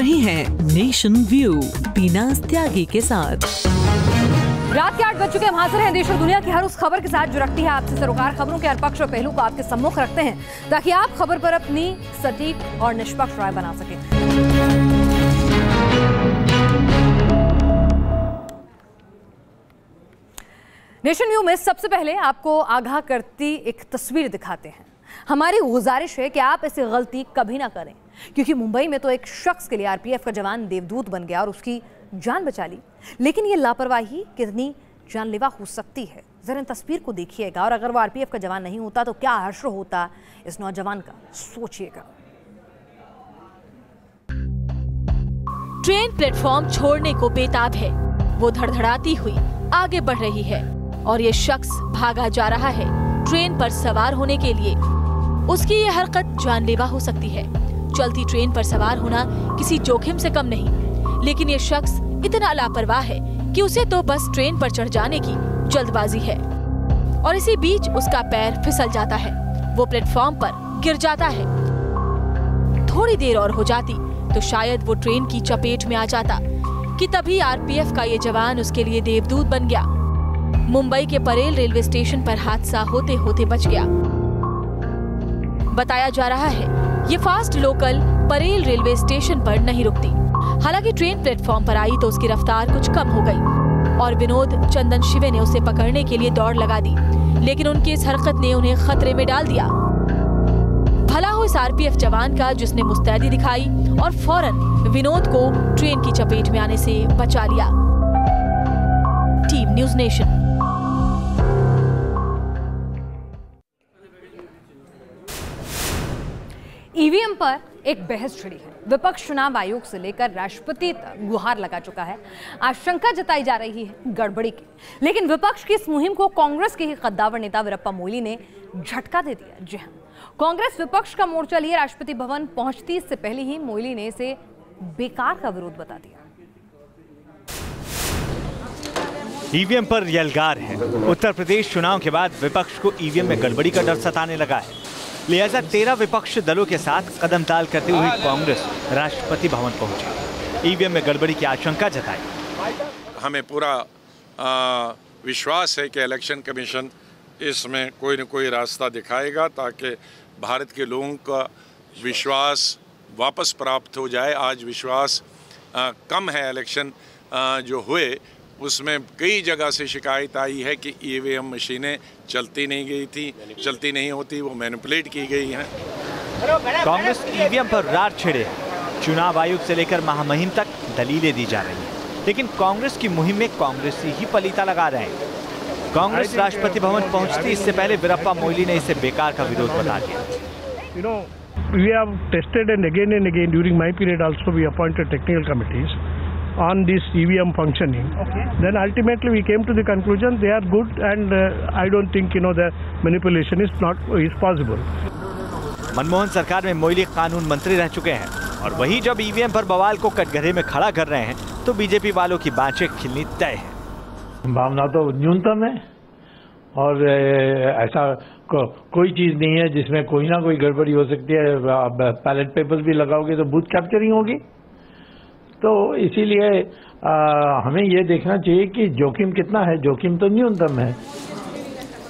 रहे हैं nation view बीना त्यागी के साथ। रात के 8 बज चुके हैं। हम हाजिर हैं देश और दुनिया की हर उस खबर के साथ जो रखती है आपसे सरोकार। खबरों के हर पक्ष और पहलू को आपके सम्मुख रखते हैं ताकि आप खबर पर अपनी सटीक और निष्पक्ष राय बना सकें। नेशन व्यू में सबसे पहले आपको आगाह करती एक तस्वीर दिखाते हैं। हमारी गुजारिश है कि आप ऐसी गलती कभी ना करें, क्योंकि मुंबई में तो एक शख्स के लिए आरपीएफ का जवान देवदूत बन गया और उसकी जान बचा ली, लेकिन ये लापरवाही कितनी जानलेवा हो सकती है जरा इन तस्वीर को देखिएगा। और अगर वो आरपीएफ का जवान नहीं होता तो क्या हश्र होता इस नौजवान का, सोचिएगा। ट्रेन प्लेटफॉर्म छोड़ने को बेताब है। वो धड़धड़ाती हुई आगे बढ़ रही है और ये शख्स भागा जा रहा है ट्रेन पर सवार होने के लिए। उसकी ये हरकत जानलेवा हो सकती है। चलती ट्रेन पर सवार होना किसी जोखिम से कम नहीं, लेकिन ये शख्स इतना लापरवाह है कि उसे तो बस ट्रेन पर चढ़ जाने की जल्दबाजी है और इसी बीच उसका पैर फिसल जाता है। वो प्लेटफॉर्म पर गिर जाता है। थोड़ी देर और हो जाती तो शायद वो ट्रेन की चपेट में आ जाता कि तभी आरपीएफ का ये जवान उसके लिए देवदूत बन गया। मुंबई के परेल रेलवे स्टेशन पर हादसा होते होते बच गया। बताया जा रहा है ये fast local Parel railway station पर नहीं रुकती। हालांकि ट्रेन प्लेटफॉर्म पर आई तो उसकी रफ्तार कुछ कम हो गई और विनोद चंदन शिवे ने उसे पकड़ने के लिए दौड़ लगा दी, लेकिन उनकी इस हरकत ने उन्हें खतरे में डाल दिया। भला हो इस आरपीएफ जवान का जिसने मुस्तैदी दिखाई और फौरन विनोद को ट्रेन की चपेट में आने से बचा लिया। Team news nation. ईवीएम पर एक बहस छिड़ी है। विपक्ष चुनाव आयोग से लेकर राष्ट्रपति तक गुहार लगा चुका है। आशंका जताई जा रही है गड़बड़ी की, लेकिन विपक्ष की इस मुहिम को कांग्रेस के ही कद्दावर नेता वीरप्पा मोइली ने झटका दे दिया। जी हां, कांग्रेस विपक्ष का मोर्चा लिए राष्ट्रपति भवन पहुंचती इससे पहले ही मोइली ने इसे बेकार का विरोध बता दिया। ईवीएम पर यलगार है। उत्तर प्रदेश चुनाव के बाद विपक्ष को ईवीएम में गड़बड़ी का डर सताने लगा है। लिहाजा 13 विपक्ष दलों के साथ कदम ताल करते हुए कांग्रेस राष्ट्रपति भवन पहुंची। ईवीएम में गड़बड़ी की आशंका जताई। हमें पूरा विश्वास है कि इलेक्शन कमीशन इसमें कोई न कोई रास्ता दिखाएगा ताकि भारत के लोगों का विश्वास वापस प्राप्त हो जाए। आज विश्वास कम है। इलेक्शन जो हुए उसमें कई जगह से शिकायत आई है कि ईवीएम मशीनें चलती नहीं होती, वो मैनिपुलेट की गई हैं। कांग्रेस ईवीएम पर रार छिड़े। चुनाव आयोग से लेकर महामहिम तक दलीलें दी जा रही हैं, लेकिन कांग्रेस की मुहिम में कांग्रेसी ही पलीता लगा रहे हैं। कांग्रेस राष्ट्रपति भवन पहुंचती इससे पहले वीरप्पा मोइली ने इसे बेकार का विरोध बता दिया। We have tested and again during my period also we appointed technical committees on this EVM functioning. Then ultimately we came to the conclusion they are good and I don't think the manipulation is possible. Manmohan सरकार में मोइली कानून मंत्री रह चुके हैं और वही जब ईवीएम पर बवाल को कटघरे में खड़ा कर रहे हैं तो बीजेपी वालों की बाँचें खिलनी तय है। भावना तो न्यूनतम है और ऐसा कोई चीज नहीं है जिसमें कोई ना कोई गड़बड़ी हो सकती है। बैलेट पेपर भी लगाओगे तो बूथ कैप्चरिंग होगी। तो इसीलिए हमें ये देखना चाहिए कि जोखिम कितना है। जोखिम तो न्यूनतम है।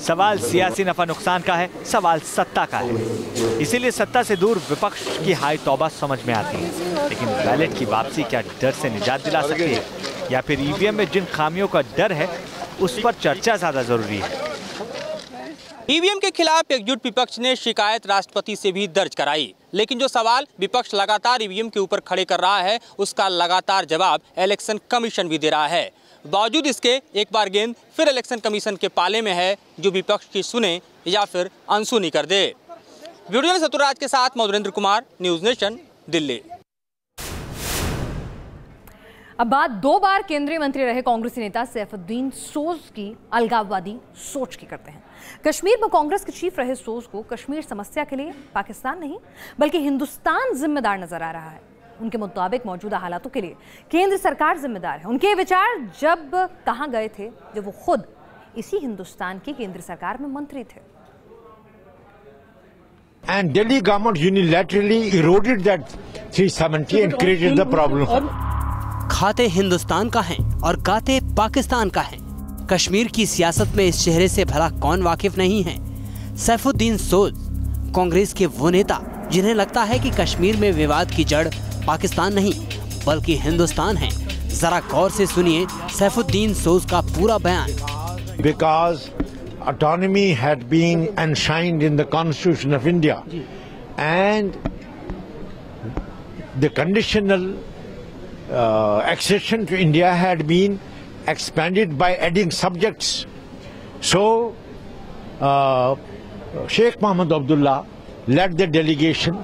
सवाल सियासी नफा नुकसान का है, सवाल सत्ता का है। इसीलिए सत्ता से दूर विपक्ष की हाय तौबा समझ में आती है, लेकिन बैलेट की वापसी क्या डर से निजात दिला सकती है या फिर ईवीएम में जिन खामियों का डर है उस पर चर्चा ज्यादा जरूरी है। ईवीएम के खिलाफ एकजुट विपक्ष ने शिकायत राष्ट्रपति से भी दर्ज कराई, लेकिन जो सवाल विपक्ष लगातार ईवीएम के ऊपर खड़े कर रहा है उसका लगातार जवाब इलेक्शन कमीशन भी दे रहा है। बावजूद इसके एक बार गेंद फिर इलेक्शन कमीशन के पाले में है, जो विपक्ष की सुने या फिर अनसुनी कर दे। वीडियो जर्नलिस्ट सतुराज के साथ मधुरेंद्र कुमार, न्यूज़ नेशन, दिल्ली। अब बात 2 बार केंद्रीय मंत्री रहे कांग्रेसी नेता सैफुद्दीन सोज की अलगाववादी सोच की करते हैं। कश्मीर में कांग्रेस के चीफ रहे सोज को कश्मीर समस्या के लिए पाकिस्तान नहीं बल्कि हिंदुस्तान जिम्मेदार नजर आ रहा है। उनके मुताबिक मौजूदा हालातों के लिए केंद्र सरकार जिम्मेदार है। उनके विचार जब कहां गए थे जब वो खुद इसी हिंदुस्तान की केंद्र सरकार में मंत्री थे। And Delhi government unilaterally eroded that 370 and created the problem. खाते हिंदुस्तान का है और गाते पाकिस्तान का है। कश्मीर की सियासत में इस चेहरे से भला कौन वाकिफ नहीं है। सैफुद्दीन सोज, कांग्रेस के वो नेता जिन्हें लगता है कि कश्मीर में विवाद की जड़ पाकिस्तान नहीं बल्कि हिंदुस्तान है। जरा गौर से सुनिए सैफुद्दीन सोज का पूरा बयान। Because autonomy had been enshrined in the Constitution of India and the conditional accession to India had been expanded by adding subjects. So Sheikh Mohammed Abdullah led the delegation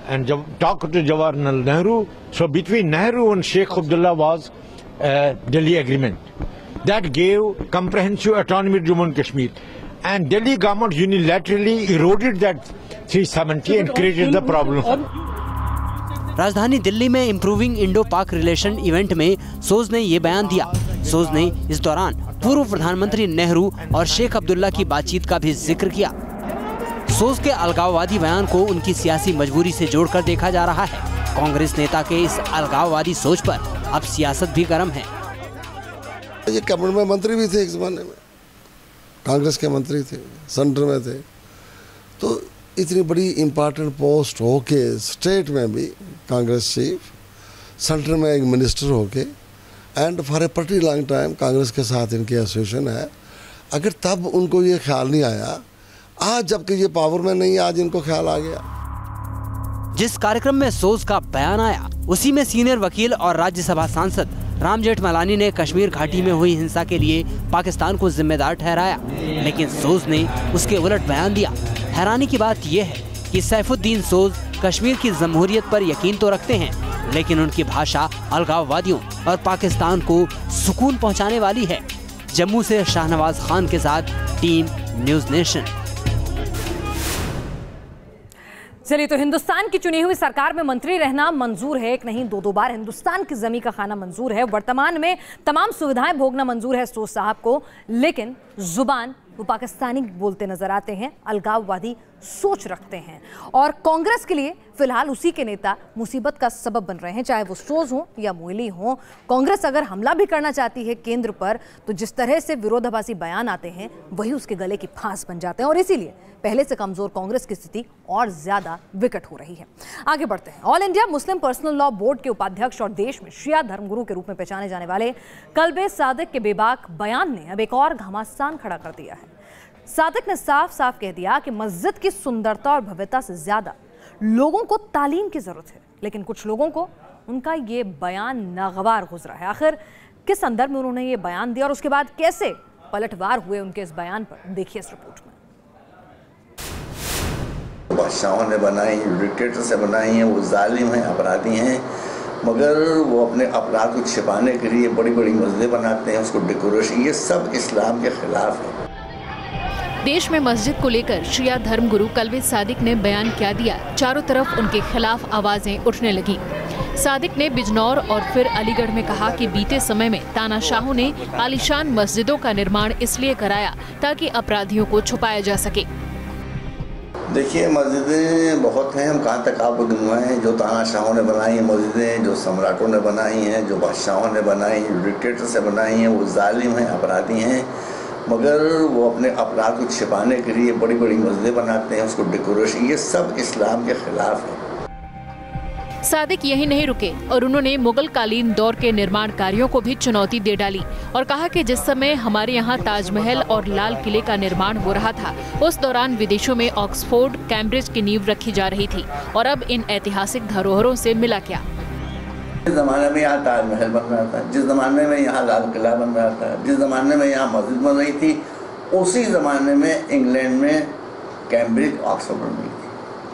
and talked to Jawaharlal Nehru. So between Nehru and Sheikh Abdullah was a Delhi agreement that gave comprehensive autonomy to Jammu and Kashmir. And Delhi government unilaterally eroded that 370 and created the problem. राजधानी दिल्ली में improving Indo पाक relation event में सोज ने ये बयान दिया। सोज ने इस दौरान पूर्व प्रधानमंत्री नेहरू और शेख अब्दुल्ला की बातचीत का भी जिक्र किया। सोज के अलगाववादी बयान को उनकी सियासी मजबूरी से जोड़कर देखा जा रहा है। कांग्रेस नेता के इस अलगाववादी सोच पर अब सियासत भी गर्म है। ये कैबिनेट में मंत्री भी थे एक जमाने में, कांग्रेस के मंत्री थे, सेंटर में थे, तो इतनी बड़ी इम्पोर्टेंट पोस्ट होके स्टेट में भी कांग्रेस चीफ, सेंटर में एक मिनिस्टर होके and for a pretty long time Congress के साथ इनकी एसोसिएशन है। अगर तब उनको ये ख्याल नहीं आया, आज जबकि ये पावर में नहीं, आज इनको ख्याल आ गया। जिस कार्यक्रम में सोज का बयान आया उसी में सीनियर वकील और राज्यसभा सांसद राम जेठमलानी ने कश्मीर घाटी में हुई हिंसा के लिए पाकिस्तान को जिम्मेदार ठहराया, लेकिन सोज ने उसके उलट बयान दिया। हैरानी की बात यह है कि सैफुद्दीन सोज कश्मीर की जमहूरियत पर यकीन तो रखते हैं, लेकिन उनकी भाषा अलगाववादियों और पाकिस्तान को सुकून पहुंचाने वाली है। जम्मू से शाहनवाज खान के साथ टीम न्यूज़ नेशन। चलिए, तो हिंदुस्तान की चुनी हुई सरकार में मंत्री रहना मंजूर है, एक नहीं दो बार हिंदुस्तान की जमीन का खाना मंजूर है, वर्तमान में तमाम सुविधाएं भोगना मंजूर है सोज साहब को, लेकिन जुबान वो पाकिस्तानी बोलते नजर आते हैं, अलगाववादी सोच रखते हैं और कांग्रेस के लिए फिलहाल उसी के नेता मुसीबत का सबब बन रहे हैं, चाहे वो सोज हो या मोइली हो। कांग्रेस अगर हमला भी करना चाहती है केंद्र पर तो जिस तरह से विरोधाभासी बयान आते हैं वही उसके गले की फांस बन जाते हैं और इसीलिए पहले से कमजोर कांग्रेस की स्थिति और ज्यादा विकट हो रही है। आगे बढ़ते हैं। All India Muslim personal law board के उपाध्यक्ष और देश में शिया धर्मगुरु के रूप में पहचाने जाने वाले कल्बे सादिक के बेबाक बयान ने अब एक और घमासान खड़ा कर दिया है। सादिक ने साफ साफ कह दिया कि मस्जिद की सुंदरता और भव्यता से ज्यादा लोगों को तालीम की जरूरत है, लेकिन कुछ लोगों को उनका ये बयान नागवार गुजरा है। आखिर किस संदर्भ में उन्होंने ये बयान दिया और उसके बाद कैसे पलटवार हुए उनके इस बयान पर, देखिए इस रिपोर्ट में। बादशाहों ने बनाई, डिक्टेटर से बनाई हैं, वो जालिम हैं, अपराधी हैं, मगर वो अपने अपराध को छिपाने के लिए बड़ी बड़ी मस्जिदें बनाते हैं, उसको डेकोरेशन, ये सब इस्लाम के खिलाफ है। देश में मस्जिद को लेकर शिया धर्मगुरु कल्बे सादिक ने बयान क्या दिया, चारों तरफ उनके खिलाफ आवाजें उठने लगी। सादिक ने बिजनौर और फिर अलीगढ़ में कहा कि बीते समय में तानाशाहों ने आलीशान मस्जिदों का निर्माण इसलिए कराया ताकि अपराधियों को छुपाया जा सके। देखिए, मस्जिदें बहुत हैं, हम कहाँ तक आपको गिनवाएं। जो तानाशाहों ने बनाई हैं मस्जिदें, जो सम्राटों ने बनाई हैं, जो बादशाहों ने बनाई, जो डिक्टेटर से बनाई हैं, वो जालिम हैं, अपराधी हैं, मगर वो अपने अपराध को छिपाने के लिए बड़ी बड़ी मस्जिदें बनाते हैं, उसको डेकोरेशन, ये सब इस्लाम के खिलाफ है। सादिक यही नहीं रुके और उन्होंने मुगल कालीन दौर के निर्माण कार्यों को भी चुनौती दे डाली और कहा कि जिस समय हमारे यहाँ ताजमहल और लाल किले का निर्माण हो रहा था, उस दौरान विदेशों में ऑक्सफोर्ड, कैम्ब्रिज की नींव रखी जा रही थी और अब इन ऐतिहासिक धरोहरों से मिला क्या। जिस जमाने में यहाँ ताजमहल बन रहा था, जिस जमाने में यहाँ लाल किला बन रहा था, जिस जमाने में यहाँ मस्जिद बन रही थी, उसी जमाने में इंग्लैंड में कैम्ब्रिज, ऑक्सफोर्ड बन रही थी।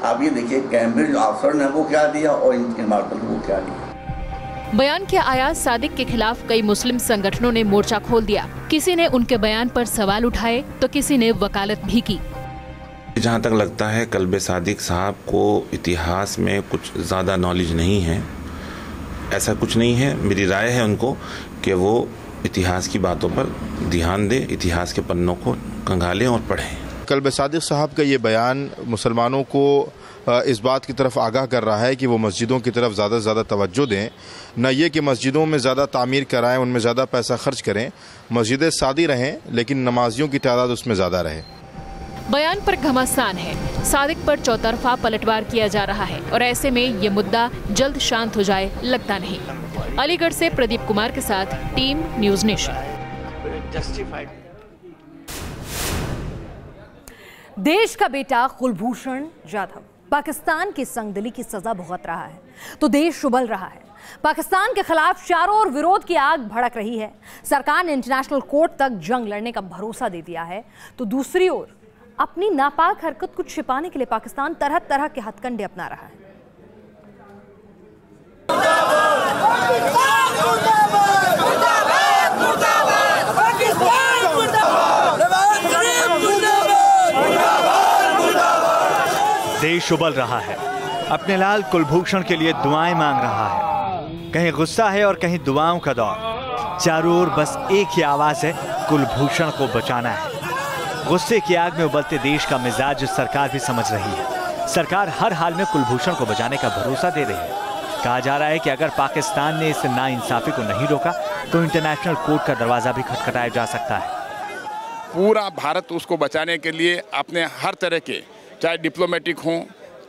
आप ये देखिए, कैम्ब्रिज, ऑक्सफोर्ड ने वो क्या दिया और इन इमारतों को क्या दिया। बयान के आया सादिक के खिलाफ कई मुस्लिम संगठनों ने मोर्चा खोल दिया। किसी ने उनके बयान पर सवाल उठाए तो किसी ने वकालत भी की। जहाँ तक लगता है कल्बे सादिक साहब को इतिहास में कुछ ज़्यादा नॉलेज नहीं है, ऐसा कुछ नहीं है। मेरी राय है उनको कि वो इतिहास की बातों पर ध्यान दें, इतिहास के पन्नों को खंगालें और पढ़ें। कल्ब सादिक साहब का ये बयान मुसलमानों को इस बात की तरफ आगाह कर रहा है कि वो मस्जिदों की तरफ ज़्यादा से ज़्यादा तवज्जो दें, न ये कि मस्जिदों में ज़्यादा तामीर कराएं, उनमें ज़्यादा पैसा खर्च करें। मस्जिदें सादी रहें लेकिन नमाजियों की तादाद उसमें ज़्यादा रहे। बयान पर घमासान है। सादिक पर चौतरफा पलटवार किया जा रहा है और ऐसे में ये मुद्दा जल्द शांत हो जाए लगता नहीं। अलीगढ़ से प्रदीप कुमार के साथ टीम न्यूज़ नेशन। देश का बेटा कुलभूषण जाधव पाकिस्तान की संगदिली की सजा भुगत रहा है तो देश उबल रहा है। पाकिस्तान के खिलाफ चारों ओर विरोध की आग भड़क रही है। सरकार ने इंटरनेशनल कोर्ट तक जंग लड़ने का भरोसा दे दिया है तो दूसरी ओर अपनी नापाक हरकत को छिपाने के लिए पाकिस्तान तरह तरह के हथकंडे अपना रहा है। देश उबल रहा है, अपने लाल कुलभूषण के लिए दुआएं मांग रहा है। कहीं गुस्सा है और कहीं दुआओं का दौर। चारों ओर बस एक ही आवाज है, कुलभूषण को बचाना है। गुस्से की आग में उबलते देश का मिजाज सरकार भी समझ रही है। सरकार हर हाल में कुलभूषण को बचाने का भरोसा दे रही है। कहा जा रहा है कि अगर पाकिस्तान ने इस नाइंसाफी को नहीं रोका तो इंटरनेशनल कोर्ट का दरवाजा भी खटखटाया जा सकता है। पूरा भारत उसको बचाने के लिए अपने हर तरह के, चाहे डिप्लोमेटिक हों,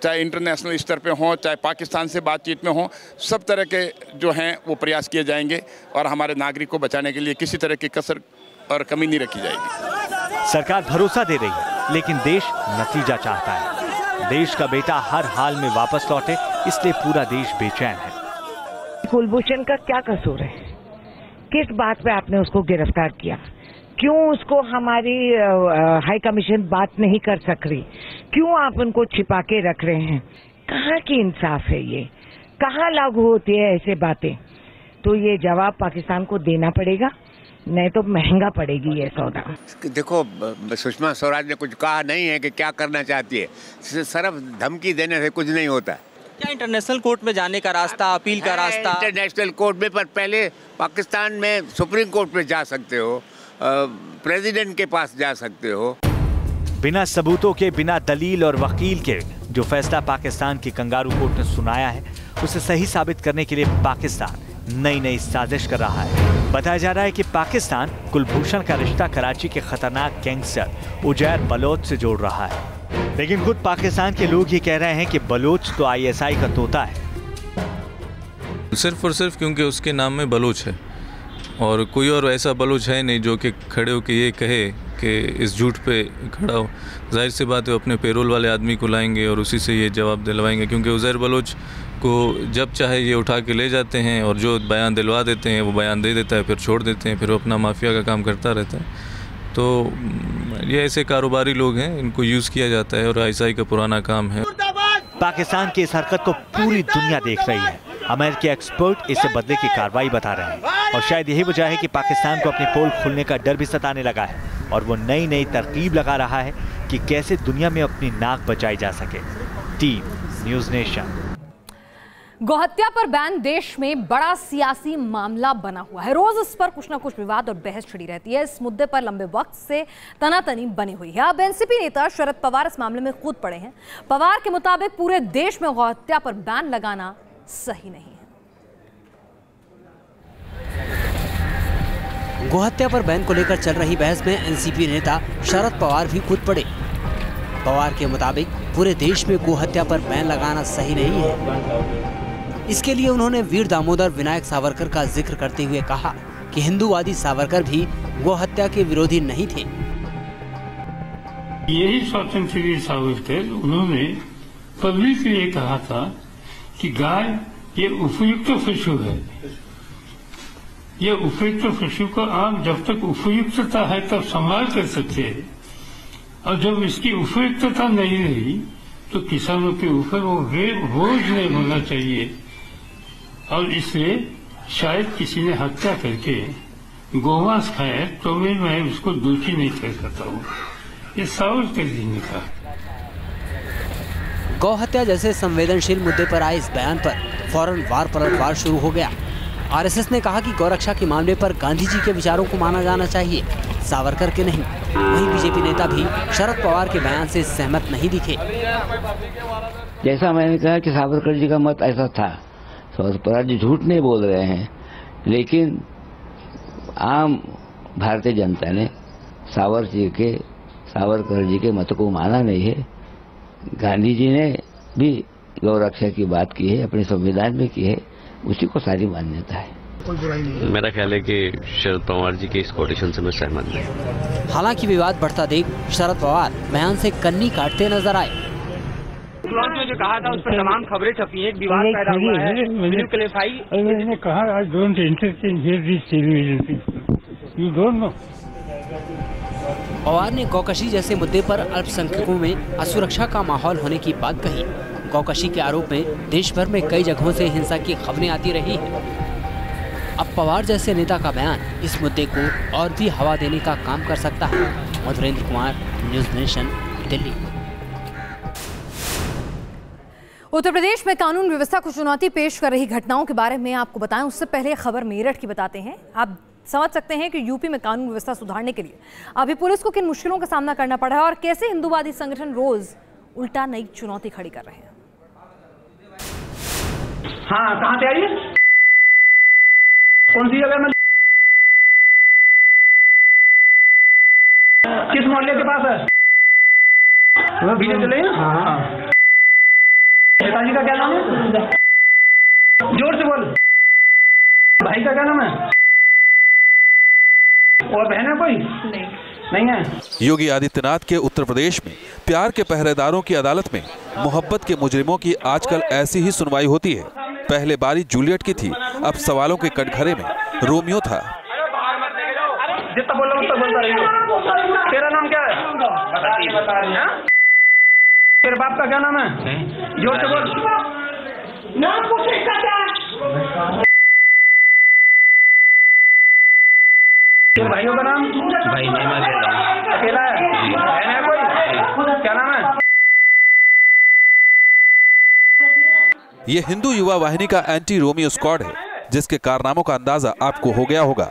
चाहे इंटरनेशनल स्तर पे हों, चाहे पाकिस्तान से बातचीत में हों, सब तरह के जो हैं वो प्रयास किए जाएंगे और हमारे नागरिक को बचाने के लिए किसी तरह की कसर और कमी नहीं रखी जाएगी। सरकार भरोसा दे रही है लेकिन देश नतीजा चाहता है। देश का बेटा हर हाल में वापस लौटे इसलिए पूरा देश बेचैन है। कुलभूषण का क्या कसूर है? किस बात पे आपने उसको गिरफ्तार किया? क्यों उसको हमारी हाई कमीशन बात नहीं कर सक रही? क्यों आप उनको छिपा के रख रहे हैं? कहाँ की इंसाफ है ये? कहाँ लागू होती है ऐसे बातें? तो ये जवाब पाकिस्तान को देना पड़ेगा, नहीं तो महंगा पड़ेगी ये सौदा। देखो, सुषमा स्वराज ने कुछ कहा नहीं है कि क्या करना चाहती है, सिर्फ धमकी देने से कुछ नहीं होता। क्या इंटरनेशनल कोर्ट में जाने का रास्ता, अपील का रास्ता? इंटरनेशनल कोर्ट में, पर पहले पाकिस्तान में सुप्रीम कोर्ट में जा सकते हो, प्रेसिडेंट के पास जा सकते हो। बिना सबूतों के, बिना दलील और वकील के जो फैसला पाकिस्तान की कंगारू कोर्ट ने सुनाया है उसे सही साबित करने के लिए पाकिस्तान नई नई साजिश कर रहा है। बताया जा रहा है कि पाकिस्तान कुलभूषण का रिश्ता कराची के खतरनाक गैंगस्टर उजैर बलोच से जोड़ रहा है। लेकिन खुद पाकिस्तान के लोग ये कह रहे हैं कि बलोच तो ISI का तोता है। सिर्फ और सिर्फ क्योंकि उसके नाम में बलोच है और कोई और ऐसा बलोच है नहीं जो कि खड़े होकर ये कहे कि इस झूठ पे खड़ा हो। जाहिर सी बात है, अपने पेरोल वाले आदमी को लाएंगे और उसी से ये जवाब दिलवाएंगे, क्योंकि उज़ैर बलोच को जब चाहे ये उठा के ले जाते हैं और जो बयान दिलवा देते हैं वो बयान दे देता है, फिर छोड़ देते हैं, फिर वो अपना माफिया का काम करता रहता है। तो ये ऐसे कारोबारी लोग हैं, इनको यूज़ किया जाता है और ISI का पुराना काम है। पाकिस्तान की इस हरकत को पूरी दुनिया देख रही है। अमेरिकी एक्सपर्ट इसे बदले की कार्रवाई बता रहे हैं और शायद यही वजह है कि पाकिस्तान को अपनी पोल खुलने का डर भी सताने लगा है और वो नई नई तरकीब लगा रहा है कि कैसे दुनिया में अपनी नाक बचाई जा सके। Team news nation. गौहत्या पर बैन देश में बड़ा सियासी मामला बना हुआ है। रोज इस पर कुछ ना कुछ विवाद और बहस छिड़ी रहती है। इस मुद्दे पर लंबे वक्त से तनातनी बनी हुई है। अब एनसीपी नेता शरद पवार इस मामले में कूद पड़े हैं। पवार के मुताबिक पूरे देश में गौहत्या पर बैन लगाना सही नहीं है। गौहत्या पर बैन को लेकर चल रही बहस में एनसीपी नेता शरद पवार भी कूद पड़े। पवार के मुताबिक पूरे देश में गौहत्या पर बैन लगाना सही नहीं है। इसके लिए उन्होंने वीर दामोदर विनायक सावरकर का जिक्र करते हुए कहा कि हिंदूवादी सावरकर भी गौहत्या के विरोधी नहीं थे। यही स्वतंत्र वीर सावरकर, उन्होंने पब्लिक के लिए कहा था कि गाय ये उपयुक्त पशु है, ये उपयुक्त पशु को आप जब तक उपयुक्तता है तब संभाल कर सकते हैं, और जब इसकी उपयुक्तता नहीं रही तो किसानों के ऊपर वो बोझ नहीं होना चाहिए। और इसलिए शायद किसी ने हत्या करके गोमांस खाया तो मैं उसको दोषी नहीं कर सकता हूँ, ये सावरकर जी ने कहा। गौहत्या जैसे संवेदनशील मुद्दे पर आए इस बयान पर फौरन वार पलटवार शुरू हो गया। आरएसएस ने कहा कि गौरक्षा के मामले पर गांधी जी के विचारों को माना जाना चाहिए। सावरकर के नहीं। वहीं बीजेपी नेता भी शरद पवार के बयान से सहमत नहीं दिखे। जैसा मैंने कहा कि सावरकर जी का मत ऐसा था, शरद पवार जी झूठ नहीं बोल रहे हैं, लेकिन आम भारतीय जनता ने सावरकर जी के मत को माना नहीं है। गांधी जी ने भी गौ रक्षा की बात की है, अपने संविधान में की है, उसी को सारी मान्यता है। मेरा ख्याल है कि शरद पवार जी के इस कोटेशन से मैं सहमत नहीं। हालांकि विवाद बढ़ता देख शरद पवार बयान से कन्नी काटते नजर आए। जो कहा था उस पर तमाम खबरें छपी हैं, विवाद पैदा हुआ है। मैंने कहा I don't interest in here this television, you don't know. Pawar ने गौकशी जैसे मुद्दे पर अल्पसंख्यकों में असुरक्षा का माहौल होने की बात कही। गौकशी के आरोप में देश भर में कई जगहों से हिंसा की खबरें आती रही हैं। अब पवार जैसे नेता का बयान इस मुद्दे को और भी हवा देने का काम कर सकता है। Madhurendra Kumar, News Nation, Delhi. उत्तर प्रदेश में कानून व्यवस्था को चुनौती पेश कर रही घटनाओं के बारे में आपको बताएं, उससे पहले खबर मेरठ की बताते हैं। आप समझ सकते हैं कि यूपी में कानून व्यवस्था सुधारने के लिए अभी पुलिस को किन मुश्किलों का सामना करना पड़ा है और कैसे हिंदूवादी संगठन रोज उल्टा नई चुनौती खड़ी कर रहे हैं। हाँ, कहाँ से आई है? कौन सी जगह में? किस मोहल्ले के पास है? चले हाँ। पिताजी का क्या नाम है? जोर से बोल। भाई का क्या नाम है? और बहन है कोई? नहीं है। योगी आदित्यनाथ के उत्तर प्रदेश में प्यार के पहरेदारों की अदालत में मोहब्बत के मुजरिमों की आजकल ऐसी ही सुनवाई होती है। पहले बारी जूलियट की थी, अब सवालों के कटघरे में रोमियो था। जितना बोल रहा हूं उतना बोलता रहिए। तेरा नाम क्या है? तेरे बाप का क्या नाम है? जोर से बोल। नाम पूछ क्या? तेरे भाइयों का नाम? भाई नहीं, मैं अकेला है? बहन है कोई? क्या नाम है? ये हिंदू युवा वाहिनी का एंटी रोमियो स्क्वाड है, जिसके कारनामों का अंदाजा आपको हो गया होगा।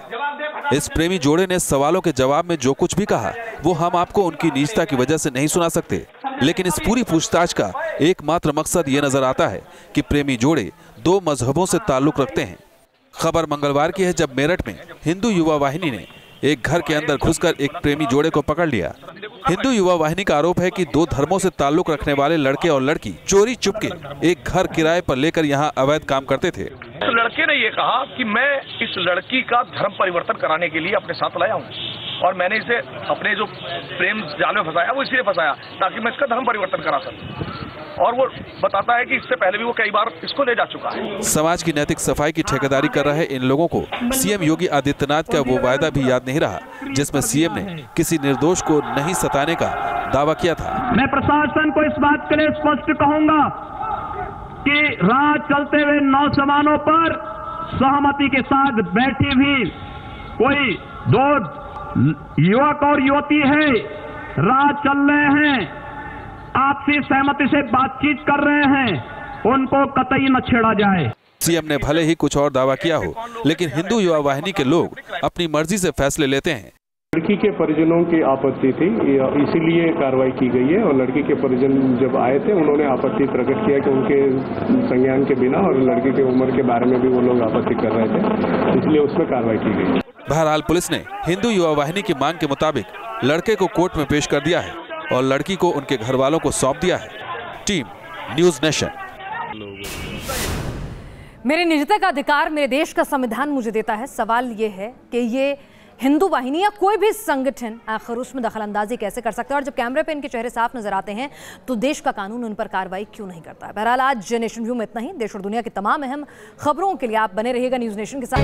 इस प्रेमी जोड़े ने सवालों के जवाब में जो कुछ भी कहा वो हम आपको उनकी नीचता की वजह से नहीं सुना सकते, लेकिन इस पूरी पूछताछ का एकमात्र मकसद ये नजर आता है कि प्रेमी जोड़े दो मजहबों से ताल्लुक रखते हैं। खबर मंगलवार की है, जब मेरठ में हिंदू युवा वाहिनी ने एक घर के अंदर घुसकर एक प्रेमी जोड़े को पकड़ लिया। हिंदू युवा वाहिनी का आरोप है कि दो धर्मों से ताल्लुक रखने वाले लड़के और लड़की चोरी चुपके एक घर किराए पर लेकर यहां अवैध काम करते थे। तो लड़के ने ये कहा कि मैं इस लड़की का धर्म परिवर्तन कराने के लिए अपने साथ लाया हूँ और मैंने इसे अपने जो प्रेम जाल में फंसाया वो इसलिए फंसाया ताकि मैं इसका धर्म परिवर्तन करा सकूं। और वो बताता है कि इससे पहले भी वो कई बार इसको ले जा चुका है। समाज की नैतिक सफाई की ठेकेदारी कर रहे इन लोगों को सीएम योगी आदित्यनाथ का वो वायदा भी याद नहीं रहा, जिसमें सीएम ने किसी निर्दोष को नहीं सताने का दावा किया था। मैं प्रशासन को इस बात के लिए स्पष्ट कहूंगा कि राह चलते हुए नौजवानों पर सहमति के साथ बैठी भी कोई दो युवक और युवती है, राह चल रहे हैं, आपसी सहमति से बातचीत कर रहे हैं, उनको कतई न छेड़ा जाए। सीएम ने भले ही कुछ और दावा किया हो, लेकिन हिंदू युवा वाहिनी के लोग अपनी मर्जी से फैसले लेते हैं। लड़की के परिजनों की आपत्ति थी, इसीलिए कार्रवाई की गई है और लड़की के परिजन जब आए थे उन्होंने आपत्ति प्रकट किया कि उनके संज्ञान के बिना और लड़की की उम्र के बारे में भी वो लोग आपत्ति कर रहे थे, इसलिए उसमें कार्रवाई की गई। बहरहाल पुलिस ने हिंदू युवा वाहिनी की मांग के मुताबिक लड़के को कोर्ट में पेश कर दिया है और लड़की को उनके घर वालों को सौंप दिया है। Team news nation. मेरे निजता का अधिकार मेरे देश का संविधान मुझे देता है। सवाल ये है कि ये हिंदू वाहिनी या कोई भी संगठन आखिर उसमें दखलंदाजी कैसे कर सकता है, और जब कैमरे पे इनके चेहरे साफ नजर आते हैं तो देश का कानून उन पर कार्रवाई क्यों नहीं करता है। बहरहाल आज नेशन व्यू में इतना ही। देश और दुनिया की तमाम अहम खबरों के लिए आप बने रहिएगा न्यूज़ नेशन के साथ।